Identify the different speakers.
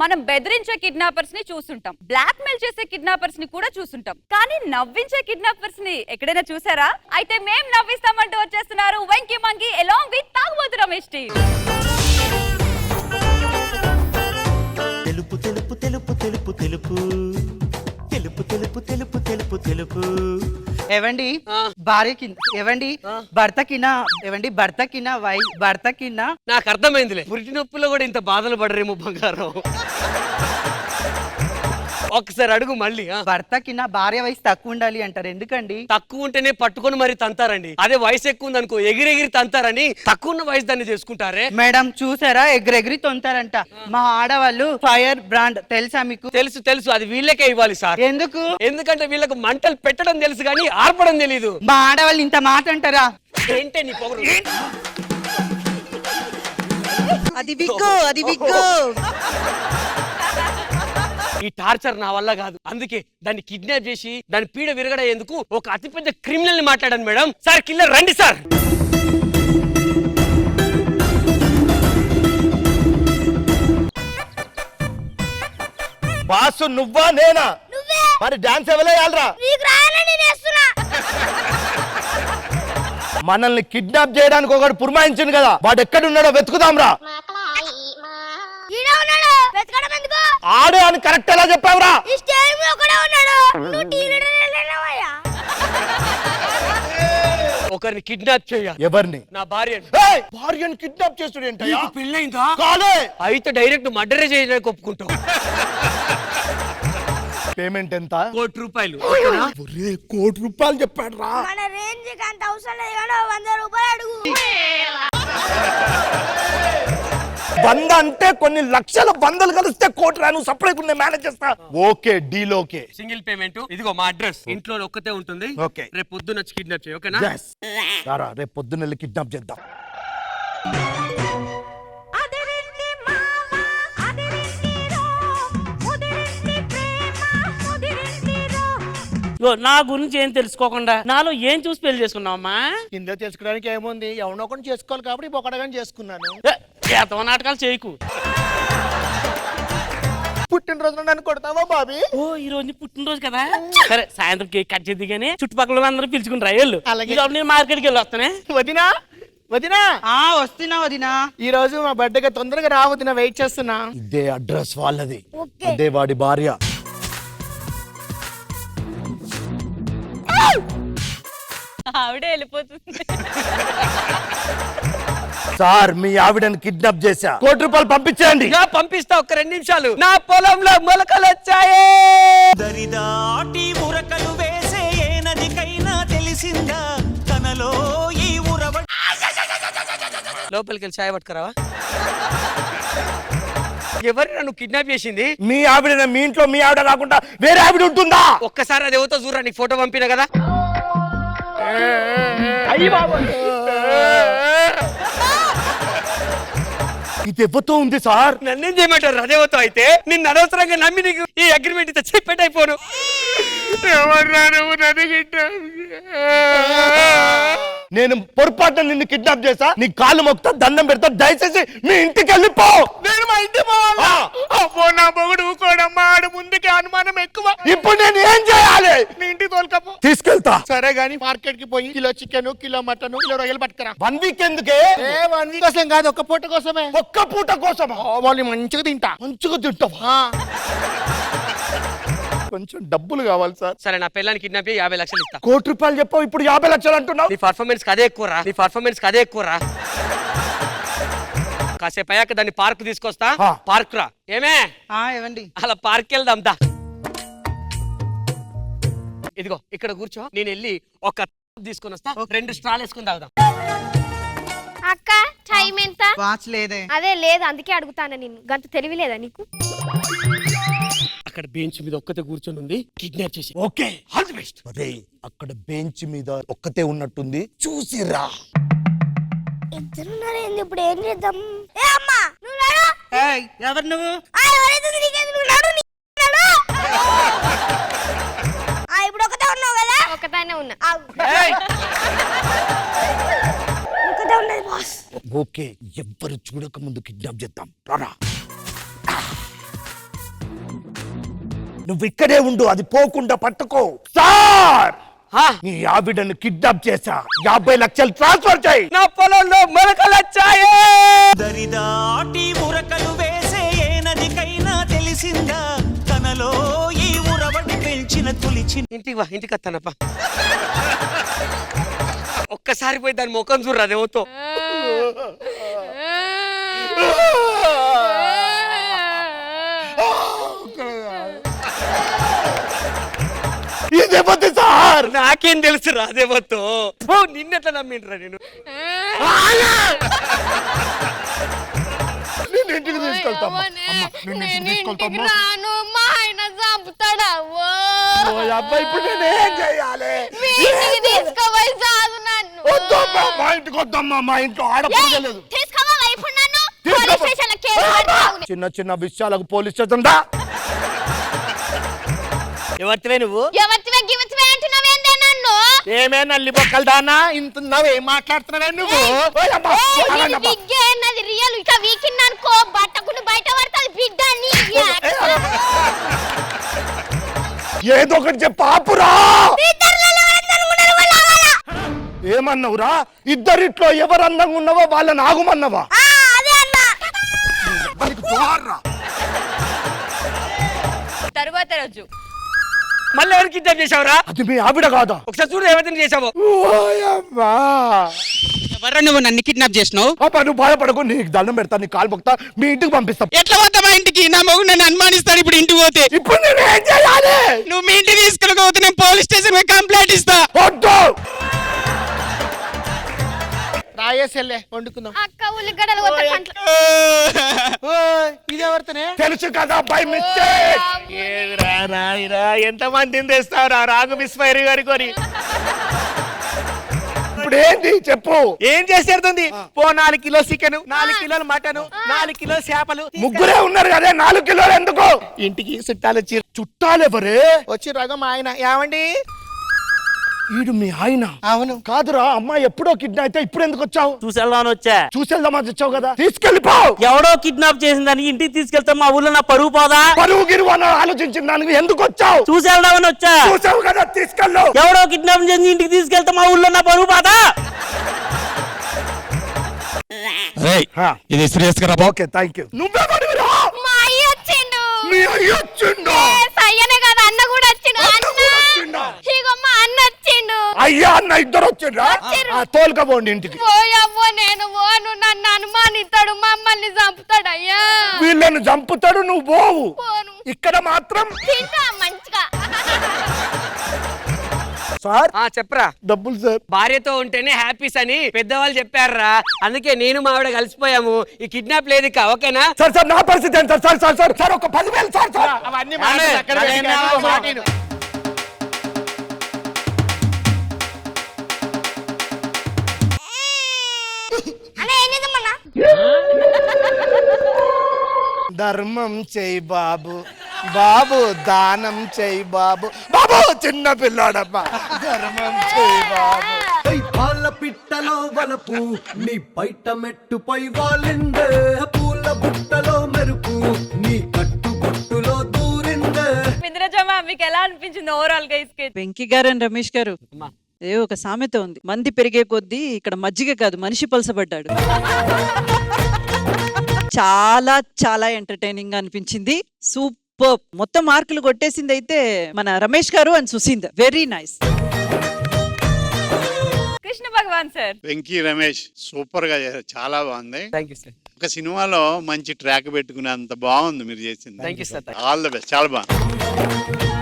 Speaker 1: మనం బెదిరించే కిడ్నాపర్స్ ని చూస్తుంటాం, బ్లాక్ మెయిల్ చేసే కిడ్నాపర్స్ ని కూడా చూస్తుంటాం, కానీ నవ్వించే కిడ్నాపర్స్ ని ఎక్కడైనా చూసారా? అయితే మేం నవ్విస్తామంటూ వచ్చేస్తున్నారు వెంకీ మంకీ అలాంగ్ విత్ తాగుబోతు రమేష్ టీ.
Speaker 2: తెలుపు తెలుపు తెలుపు తెలుపు తెలుపు తెలుపు తెలుపు తెలుపు తెలుపు తెలుపు
Speaker 3: ఏవండి భార్యకి ఏవండి భర్తకినా భర్తకినా
Speaker 4: నాకు అర్థమైందిలే. పురిటి నొప్పిలో కూడా ఇంత బాధలు పడరేమో బంగారం. ఒకసారి అడుగు మళ్ళీ.
Speaker 3: భర్తకినా భార్య వయసు తక్కువ ఉండాలి అంటారు, ఎందుకండి?
Speaker 4: తక్కువ ఉంటేనే పట్టుకొని మరి తంతారండి. అదే వయసు ఎక్కువ ఉంది అనుకో ఎగిరెగిరి తంతారని తక్కువ ఉన్న వయసు దాన్ని చేసుకుంటారే.
Speaker 3: మేడం చూసారా, ఎగిరెగిరి తొంతారంట. మా ఆడవాళ్ళు ఫైర్ బ్రాండ్ తెలుసా మీకు?
Speaker 4: తెలుసు తెలుసు, అది వీళ్ళకే ఇవ్వాలి సార్.
Speaker 3: ఎందుకు?
Speaker 4: ఎందుకంటే వీళ్ళకు మంటలు పెట్టడం తెలుసు కానీ ఆర్పడం తెలీదు.
Speaker 3: మా ఆడవాళ్ళు ఇంత మాట అంటారా?
Speaker 4: ఏంటే నీ పొగరు?
Speaker 3: అది విగ్గు, అది విగ్గు.
Speaker 4: ఈ టార్చర్ నా వల్ల కాదు, అందుకే దాన్ని కిడ్నాప్ చేసి దాని పీడ విరగడేందుకు ఒక అతిపెద్ద క్రిమినల్ ని మాట్లాడాను మేడం. సార్ కిల్లర్ రండి సార్.
Speaker 2: బాసు నువ్వా నేనా? మరి డాన్స్ ఎవరేయాలరా? మనల్ని కిడ్నాప్ చేయడానికి ఒకడు పురమాయించింది కదా, వాడు ఎక్కడున్నాడో వెతుకుదాంరా. ఆడే అని కరెక్ట్ ఎలా చెప్పావురా?
Speaker 4: ఒకరిని కిడ్నాప్ చేయాలి.
Speaker 2: ఎవరిని?
Speaker 4: నా భార్యని.
Speaker 2: భార్యను కిడ్నాప్ చేస్తుడేంటయ్యా?
Speaker 4: పెళ్ళైందా?
Speaker 2: కాలే.
Speaker 4: అయితే డైరెక్ట్ మర్డరే చేయడానికి ఒప్పుకుంటాం.
Speaker 2: పేమెంట్ ఎంత?
Speaker 4: ₹1,00,00,000.
Speaker 2: ₹1,00,00,000 చెప్పాడు రా.
Speaker 5: మన రేంజ్ కి అంత అవసరం లేదు కానీ ₹100 అడుగు.
Speaker 2: 100 అంటే కొన్ని లక్షల 100లు కలిస్తే కోటి రా. నువ్వు సపరేట్ నేను మేనేజ్ చేస్తా. Okay, deal okay.
Speaker 4: Single payment. ఇదిగో మా అడ్రస్. ఇంట్లో ఒక్కతే ఉంటుంది.
Speaker 2: ఓకే.
Speaker 4: రేపు పొద్దున్న వచ్చి కిడ్నాప్ చేయి, ఓకేనా?
Speaker 2: రారా, రేపు పొద్దున్న వెళ్ళి కిడ్నాప్ చేద్దాం.
Speaker 6: నా గురించి ఏం తెలుసుకోకుండా నాలో ఏం చూసి పెళ్లి చేసుకున్నావమ్మా?
Speaker 2: కింద చేసుకోవడానికి ఏముంది, ఎవరినో ఒకటి చేసుకోవాలి కాబట్టి ఒకడగానే చేసుకున్నాను.
Speaker 6: ఏతో నాటకాలు చేయకు.
Speaker 2: పుట్టినరోజు నన్ను కొడతావా బాబీ?
Speaker 6: ఓ ఈ రోజు పుట్టినరోజు కదా, సరే సాయంత్రం కేక్ కట్ చేద్ది కానీ చుట్టుపక్కల అందరూ పిలుచుకుని రాయళ్ళు. నేను మార్కెట్కి వెళ్ళి వస్తానే.
Speaker 7: వదినా వదినా
Speaker 3: వస్తున్నా వదినా.
Speaker 7: ఈ రోజు మా బర్త్డేగా తొందరగా రా వదినా, వెయిట్ చేస్తున్నా.
Speaker 2: ఇదే అడ్రస్ వాళ్ళది, అదే వాడి భార్య.
Speaker 1: ఆవిడే వెళ్ళిపోతుంది.
Speaker 2: సార్ మీ ఆవిడని కిడ్నాప్ చేశా, ₹1,00,00,000 పంపించండి.
Speaker 4: పంపిస్తా, ఒక్క 2 నిమిషాలు. నా పొలంలో మొలకలు వచ్చాయి.
Speaker 8: దరిదాటి ఉరకలు వేసే ఏ నదికైనా తెలిసిందా తనలో ఈ ఉరవ.
Speaker 4: లోపలికి వెళ్ళి చాయ్ పట్టుకురావా? ఎవరు నన్ను కిడ్నాప్ చేసింది?
Speaker 2: మీ ఆవిడ. మీ ఇంట్లో మీ ఆవిడ కాకుండా వేరే ఆవిడ ఉంటుందా?
Speaker 4: ఒక్కసారి అది ఎవరితో చూడరా, నీకు ఫోటో పంపిన కదా.
Speaker 2: ఇది ఎవరితో ఉంది సార్?
Speaker 4: నన్నేం చేయమంటారు? అదేవతో అయితే నిన్ను అనవసరంగా నమ్మి నీకు ఈ అగ్రిమెంట్ ఇస్తే చెప్పేటైపోను.
Speaker 2: నేను పొరపాటున నిన్ను కిడ్నాప్ చేసా, నీ కాళ్ళు మొక్తా, దండం పెడతా, దయచేసి మీ ఇంటికి వెళ్ళిపో.
Speaker 7: నేను మా ఇంటి పోవాలా? అబ్బో నా మొగుడు ఊకోడమ్మా, ఆడు ముందుకి అనుమానం ఎక్కువ.
Speaker 2: ఇప్పుడు నేను ఏం చేయాలి?
Speaker 7: నీ ఇంటికి తోలుకపో.
Speaker 2: తీసుకెళ్తా.
Speaker 7: సరే గాని మార్కెట్ కి పోయి kilo chicken, kilo mutton, kilo రొయ్యలు పట్టుకురా.
Speaker 2: 1 వీక్ ఎందుకే?
Speaker 7: 1 వీక్ కోసం కాదు, ఒక్క పూట కోసమే.
Speaker 2: ఒక్క పూట కోసం
Speaker 7: వాళ్ళు మంచిగా తింటా.
Speaker 2: మంచిగా తింటావా? కొంచెం డబ్బులు కావాలి సార్.
Speaker 4: సరే, నా పిల్లని కిడ్నాప్ చేయి, 50 లక్షలు ఇస్తా.
Speaker 2: ₹1,00,00,000 చెప్పావు, ఇప్పుడు 50 లక్షలు అంటున్నావు.
Speaker 4: నీ పర్ఫార్మెన్స్ అదే ఎక్కువరా, నీ పర్ఫార్మెన్స్ అదే ఎక్కువరా. కాసేపు అయ్యాక దాన్ని పార్క్ తీసుకొస్తా. పార్క్ రా. ఏమే
Speaker 3: ఏవండి
Speaker 4: అలా పార్క్ వెళ్దాం దా. ఇదిగో ఇక్కడ కూర్చో, నేను వెళ్ళి ఒక తీసుకొని వస్తా. 2 స్ట్రాలు వేసుకుని తాగుదాం.
Speaker 5: అక్క టైం ఎంత?
Speaker 3: వాచ్ లేదే.
Speaker 5: అదే లేదు, అందుకే అడుగుతాను నిన్ను. గంట తెలివిలేదా నీకు?
Speaker 4: అక్కడ బెంచ్ మీద ఒక్కతే కూర్చొని ఉంది, కిడ్నాప్ చేసి.
Speaker 2: Okay,
Speaker 4: all the best.
Speaker 2: అదే అక్కడ బెంచ్ మీద ఒక్కతే ఉన్నట్టుంది, చూసిరా.
Speaker 5: ఇద్దరున్నారు ఏంది, ఇప్పుడు ఏం చేద్దాం? ఏ అమ్మా నువ్వు నడు.
Speaker 3: ఎవరు నువ్వు?
Speaker 5: ఎవరైతే నీకేంది, నువ్వు నడు. ఇప్పుడు ఒకటే ఉన్నావు కదా? ఒకదానే ఉన్నా. ఒకటే ఉన్నది బాస్.
Speaker 2: ఓకే, ఎవ్వరు చూడక ముందు కిడ్నాప్ చేద్దాం. రారా. నువ్వు ఇక్కడే ఉండు, అది పోకుండా పట్టుకో. సార్
Speaker 4: ఆ,
Speaker 2: నీ ఆవిడను కిడ్నాప్ చేశా, 50 లక్షలు ట్రాన్స్ఫర్ చేయి.
Speaker 4: నా పొలంలో మొలకలొచ్చాయే.
Speaker 8: దరిదాటి ఉరకలు వేసే ఏ నదికైనా తెలిసిందా తనలో ఈ ఉరవడి పెంచిన తొలిచిన
Speaker 4: ఇంటికి వా, ఇంటికి వస్తానప్ప. ఒక్కసారి పోయి దాని ముఖం చూడరా దేవతో.
Speaker 2: ఇదేపోతే సార్
Speaker 4: నాకేం తెలుసు రా దేవతో. నిన్నెట్లా నమ్మిండ్రా నేను.
Speaker 2: నేను ఇంటికి తీసుకెళ్తామా?
Speaker 5: రాను మా ఆయన చంపుతాడా
Speaker 2: ఓ అబ్బాయి, ఇప్పుడు నేను ఏం చేయాలి?
Speaker 5: తీసుకోవాలి చాలు నన్ను
Speaker 2: వద్దమ్మా, మా ఇంటికి వద్దమ్మా, మా ఇంట్లో ఆడపడలేదు.
Speaker 5: తీసుకోవాలి ఇప్పుడు నన్ను పోలీస్ స్టేషన్ లో కేసు పెడతావు.
Speaker 2: చిన్న చిన్న విషయాలకు పోలీస్ స్టేషన్ దా.
Speaker 6: ఎవరివే నువ్వు?
Speaker 5: ఎవరివే గివతివే అంటున్నావేందే నన్ను?
Speaker 7: ఏమే నల్లి బొక్కలు దానా ఇంత ఏం మాట్లాడుతున్నావే నువ్వు?
Speaker 2: ఓయమ్మా,
Speaker 5: ఇది
Speaker 2: ఆగండమ్మా.
Speaker 5: బిగ్గే అన్నది రియల్. ఇక వీకిందనుకో బట్టకుని బయట పడతాది బిడ్డ నీ.
Speaker 2: ఏదో ఒకటి చెప్పు, ఆపురా. ఏమన్నావురా? ఇద్దరిట్లో ఎవరు అందంగా ఉన్నావో వాళ్ళని ఆగుమన్నావా?
Speaker 5: అదే అన్నా.
Speaker 2: మనకి ద్వారా.
Speaker 1: తరువాత రోజు
Speaker 4: మళ్ళీ ఎవరు కిడ్నాప్ చేసావురా?
Speaker 2: అది మీ ఆవిడ కాదా?
Speaker 4: ఒకసారి చూడు ఎవరిని చేసావో.
Speaker 2: ఓయమ్మా.
Speaker 3: ఎవరు నువ్వు నన్ను కిడ్నాప్ చేసినావు?
Speaker 2: అబ్బా, నువ్వు బాధపడకు, నీకు దండం పెడతా, నీ కాలు పొక్తా, మీ ఇంటికి పంపిస్తాం.
Speaker 3: ఎట్లా పోతా మా ఇంటికి? నా మొగుడు నన్ను అనుమానిస్తాడు ఇప్పుడు ఇంటికి పోతే.
Speaker 2: ఇప్పుడు నేను ఏం చేయాలి?
Speaker 3: నువ్వు మీ ఇంటికి తీసుకెళ్ళకపోతే నేను పోలీస్ స్టేషన్ కంప్లైంట్ ఇస్తా.
Speaker 2: వద్దు.
Speaker 7: రాయేసెల్లే వండుకుందాం.
Speaker 5: అక్క ఉల్లిగడ్డలు కొత్త కంట్లో
Speaker 7: ఇది ఎవరితోనే?
Speaker 2: తెలుసు కదా, బై మిస్టేక్.
Speaker 7: ఏదిరా నాయనా, ఎంత మందిని తెస్తావురా రాగు మిస్ఫైర్ గారి కొని.
Speaker 2: ఇప్పుడు ఏంటి చెప్పు?
Speaker 7: ఏం చేసేస్తుంది? 4 కిలో చికెన్, 4 కిలోలు మటన్, 4 కిలో చేపలు.
Speaker 2: ముగ్గురే ఉన్నారు కదా, 4 కిలోలు ఎందుకు?
Speaker 7: ఇంటికి చుట్టాలు వచ్చి
Speaker 2: చుట్టాలెవరే?
Speaker 7: రగం ఆయన ఏమండి?
Speaker 2: ఈడు మీ ఆయన?
Speaker 7: అవును.
Speaker 2: కాదురా, అమ్మాయి ఎప్పుడో కిడ్నాప్ అయితే ఇప్పుడు ఎందుకు వచ్చావు?
Speaker 6: చూసేద్దామని వచ్చా.
Speaker 2: చూసేద్దామని వచ్చావు కదా, తీసుకెళ్ళిపో.
Speaker 6: ఎవడో కిడ్నాప్ చేసిందని ఇంటికి తీసుకెళ్తే మా ఊళ్ళో నా పరువు పోదా?
Speaker 2: పరువు గిరువు అని ఆలోచించిన దానికి ఎందుకు వచ్చావు?
Speaker 6: చూసేద్దామని వచ్చా.
Speaker 2: చూసావు కదా, తీసుకెళ్ళు.
Speaker 6: ఎవడో కిడ్నాప్ చేసి ఇంటికి తీసుకెళ్తే మా ఊళ్ళో నా పరువు పోదా?
Speaker 2: ఇది సీరియస్ గా. Okay, thank you. నువ్వే పడివిరా.
Speaker 5: మా అయ్య వచ్చిండు.
Speaker 2: మీ అయ్య వచ్చిండు.
Speaker 5: అయ్యనే కదా అన్న కూడా వచ్చిండు.
Speaker 2: అన్న కూడా వచ్చిండా?
Speaker 5: ఇగో మా అన్న వచ్చిండు.
Speaker 2: అయ్యా అన్న ఇద్దరు వచ్చిండ్రా? తోలుకపోండి ఇంటికి.
Speaker 5: పోయవ్వో నేను పోను, నన్ను అనుమానిస్తాడు, మమ్మల్ని చంపుతాడు. అయ్యా
Speaker 2: వీళ్ళని చంపుతాడు, నువ్వు పోవు.
Speaker 5: పోను.
Speaker 2: ఇక్కడ మాత్రం
Speaker 5: తింటా మంచిగా.
Speaker 2: సార్
Speaker 4: ఆ చెప్పరా.
Speaker 2: డబ్బులు సార్.
Speaker 4: భార్యతో ఉంటేనే హ్యాపీస్ అని పెద్దవాళ్ళు చెప్పారా, అందుకే నేను మా ఆవిడ కలిసిపోయాము. ఈ కిడ్నాప్ లేదు ఇక, ఓకేనా?
Speaker 2: సార్ సార్ నా పరిస్థితి ఏంటి sir? Sir sir sir sir ఒక 10,000 సార్ సార్.
Speaker 7: అవన్నీ మాటలు అక్కడ పెట్టి కానీ ఓ మాట విను.
Speaker 5: అన్న ఏం చేద్దామన్నా?
Speaker 2: ధర్మం చెయ్యి బాబు, బాబు దానం చెయ్యి బాబు. బాబు చిన్న పిల్లాడమ్మా, ధర్మం చెయ్యి బాబు.
Speaker 9: పాల పిట్టలో వలపు నీ బయట మెట్టుపై వాలిందే, పూల బుట్టలో మెరుపు నీ కట్టు బొట్టులో దూరిందే.
Speaker 1: ఇంద్రజమ్మ, మీకు ఎలా అనిపించింది ఓవరాల్ గా ఈ sketch?
Speaker 3: వెంకీ గారు అండ్ రమేష్ గారు, ఏ ఒక సామెత ఉంది, మంది పెరిగే కొద్దీ ఇక్కడ మజ్జిగ కాదు మనిషి పలసబడ్డాడు. చాలా చాలా ఎంటర్టైనింగ్ గా అనిపించింది. సూపర్. మొత్తం మార్కులు కొట్టేసింది అయితే మన రమేష్ గారు and Susheendar. Very nice.
Speaker 1: Krishna Bhagavan sir.
Speaker 10: Venky Ramesh super గా చేశారు, చాలా బాగుంది.
Speaker 4: Thank you sir.
Speaker 10: ఒక సినిమాలో మంచి ట్రాక్ పెట్టుకునే అంత బాగుంది మీరు చేసింది.
Speaker 4: Thank you sir.
Speaker 10: All the best, చాలా బాగుంది.